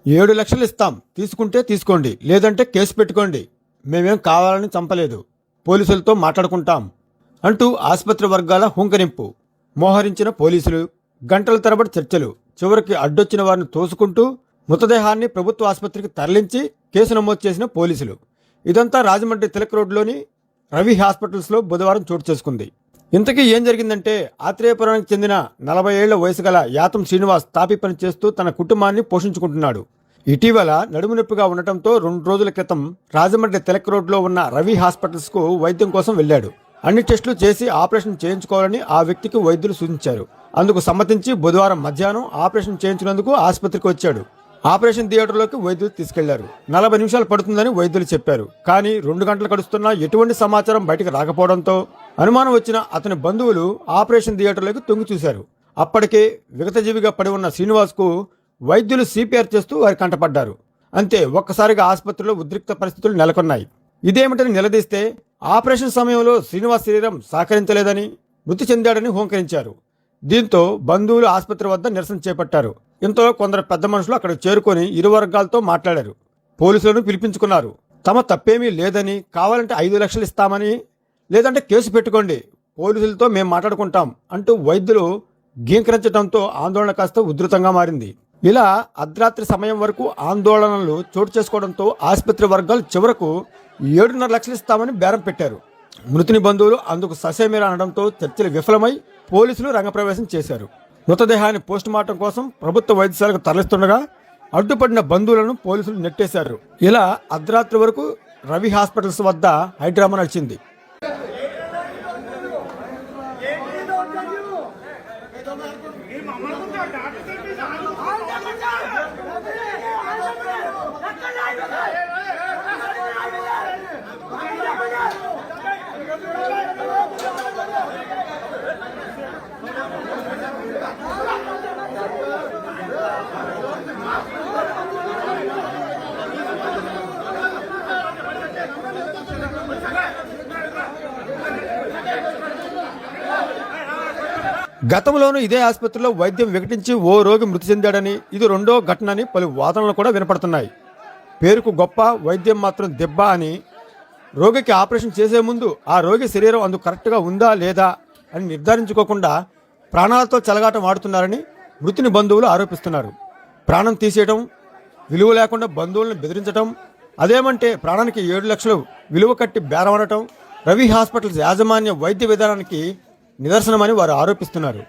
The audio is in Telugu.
7 లక్షలు ఇస్తాం, తీసుకుంటే తీసుకోండి, లేదంటే కేసు పెట్టుకోండి, మేమేం కావాలని చంపలేదు, పోలీసులతో మాట్లాడుకుంటాం అంటూ ఆసుపత్రి వర్గాల హుంకరింపు. మోహరించిన పోలీసులు, గంటల తరబడి చర్చలు, చివరికి అడ్డొచ్చిన వారిని తోసుకుంటూ మృతదేహాన్ని ప్రభుత్వ ఆసుపత్రికి తరలించి కేసు నమోదు చేసిన పోలీసులు. ఇదంతా రాజమండ్రి తిలక్ రోడ్లోని రవి హాస్పిటల్స్లో బుధవారం చోటు చేసుకుంది. ఇంతకీ ఏం జరిగిందంటే, ఆత్రేయపురానికి చెందిన 40 ఏళ్ల వయసు గల యాతం శ్రీనివాస్ తాపీ పని చేస్తూ తన కుటుంబాన్ని పోషించుకుంటున్నాడు. ఇటీవల నడుము నొప్పిగా ఉండటంతో 2 రోజుల క్రితం రాజమండ్రి తిలక్ రోడ్లో ఉన్న రవి హాస్పిటల్స్కు వైద్యం కోసం వెళ్లాడు. అన్ని టెస్టులు చేసి ఆపరేషన్ చేయించుకోవాలని ఆ వ్యక్తికి వైద్యులు సూచించారు. అందుకు సమ్మతించి బుధవారం మధ్యాహ్నం ఆపరేషన్ చేయించినందుకు ఆసుపత్రికి వచ్చాడు. ఆపరేషన్ థియేటర్లోకి వైద్యులు తీసుకెళ్లారు. 40 నిమిషాలు పడుతుందని వైద్యులు చెప్పారు. కానీ 2 గంటలు గడుస్తున్నా ఎటువంటి సమాచారం బయటకు రాకపోవడంతో అనుమానం వచ్చిన అతని బంధువులు ఆపరేషన్ థియేటర్లోకి తొంగి చూశారు. అప్పటికే విగతజీవిగా పడి ఉన్న శ్రీనివాస్కు వైద్యులు సిపిఆర్ చేస్తూ వారి కంటపడ్డారు. అంతే, ఒక్కసారిగా ఆసుపత్రిలో ఉద్రిక్త పరిస్థితులు నెలకొన్నాయి. ఇదేమిటని నిలదీస్తే ఆపరేషన్ సమయంలో శ్రీనివాస్ శరీరం సహకరించలేదని, మృతి చెందాడని హోంకరించారు. దీంతో బంధువులు ఆసుపత్రి వద్ద నిరసన చేపట్టారు. ఇంతలో కొందరు పెద్ద మనుషులు అక్కడికి చేరుకొని ఇరు వర్గాలతో మాట్లాడారు. పోలీసులను పిలిపించుకున్నారు. తమ తప్పేమీ లేదని, కావాలంటే 5 లక్షలు ఇస్తామని, లేదంటే కేసు పెట్టుకోండి, పోలీసులతో మేము మాట్లాడుకుంటాం అంటూ వైద్యులు గీంకరించడంతో ఆందోళన కాస్త ఉధృతంగా మారింది. ఇలా అర్ధరాత్రి సమయం వరకు ఆందోళనలు చోటు చేసుకోవడంతో ఆసుపత్రి వర్గాలు చివరకు 7.5 లక్షలు ఇస్తామని బేరం పెట్టారు. మృతుని బంధువులు అందుకు ససేమిరా అనడంతో చర్చలు విఫలమై పోలీసులు రంగప్రవేశం చేశారు. మృతదేహాన్ని పోస్టుమార్టం కోసం ప్రభుత్వ వైద్యశాలకు తరలిస్తుండగా అడ్డుపడిన బంధువులను పోలీసులు నెట్టేశారు. ఇలా అర్ధరాత్రి వరకు రవి హాస్పిటల్స్ వద్ద హైడ్రామా నడిచింది. గతంలోనూ ఇదే ఆసుపత్రిలో వైద్యం వికటించి ఓ రోగి మృతి చెందాడని, ఇది 2వ ఘటనని పలు వాదనలు కూడా వినపడుతున్నాయి. పేరుకు గొప్ప, వైద్యం మాత్రం దెబ్బ అని రోగికి ఆపరేషన్ చేసే ముందు ఆ రోగి శరీరం అందుకు కరెక్ట్గా ఉందా లేదా అని నిర్ధారించుకోకుండా ప్రాణాలతో చెలగాటం ఆడుతున్నారని మృతుని బంధువులు ఆరోపిస్తున్నారు. ప్రాణం తీసేయడం, విలువ లేకుండా బంధువులను బెదిరించడం, అదేమంటే ప్రాణానికి 7 లక్షలు విలువ కట్టి బేరమనటం రవి హాస్పిటల్స్ యాజమాన్య వైద్య విధానానికి నిదర్శనమని వారు ఆరోపిస్తున్నారు.